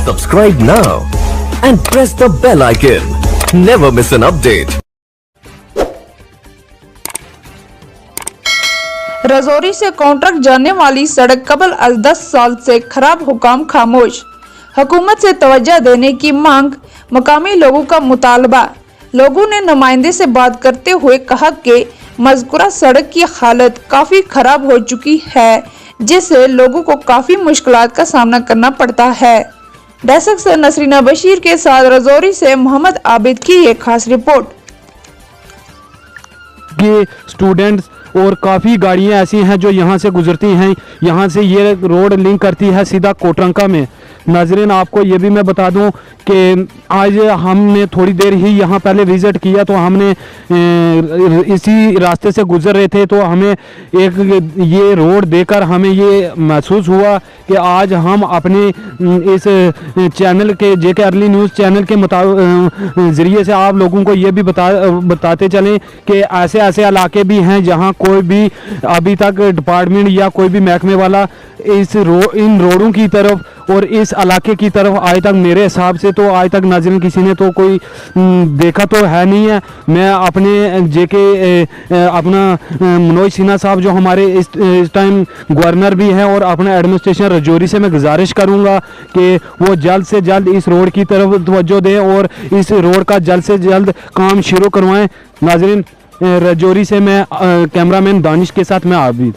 Subscribe now and press the bell icon. Never miss an update. Rajouri से contract जाने वाली सड़क कबल अज 10 साल से खराब हुकाम खामोश। हुकूमत से तवज्जो देने की मांग, मकामी लोगों का मुतालबा। लोगों ने नुमाइंदे से बात करते हुए कहा कि मज़कूरा सड़क की हालत काफ़ी खराब हो चुकी है, जिससे लोगों को काफ़ी मुश्किलात का सामना करना पड़ता है। डेस्क से नसरीना बशीर के साथ रजौरी से मोहम्मद आबिद की ये खास रिपोर्ट। के स्टूडेंट्स और काफ़ी गाड़ियां ऐसी हैं जो यहाँ से गुजरती हैं। यहाँ से ये रोड लिंक करती है सीधा कोटरंका में। नाजरीन, आपको ये भी मैं बता दूं कि आज हमने थोड़ी देर ही यहाँ पहले विज़िट किया, तो हमने इसी रास्ते से गुजर रहे थे, तो हमें एक ये रोड देखकर हमें ये महसूस हुआ कि आज हम अपने इस चैनल के जेके अर्ली न्यूज़ चैनल के ज़रिए से आप लोगों को ये भी बताते चलें कि ऐसे ऐसे इलाके भी हैं जहाँ कोई भी अभी तक डिपार्टमेंट या कोई भी महकमे वाला इन रोडों की तरफ और इस इलाके की तरफ आज तक मेरे हिसाब से तो आज तक नाज़रीन किसी ने तो कोई देखा तो है नहीं है। मैं अपने जेके अपना मनोज सिन्हा साहब जो हमारे इस टाइम गवर्नर भी हैं और अपना एडमिनिस्ट्रेशन रजौरी से मैं गुजारिश करूंगा कि वो जल्द से जल्द इस रोड की तरफ तवज्जो दें और इस रोड का जल्द से जल्द काम शुरू करवाएं। नाज़रीन, रजौरी से मैं कैमरामैन दानिश के साथ मैं आबिद।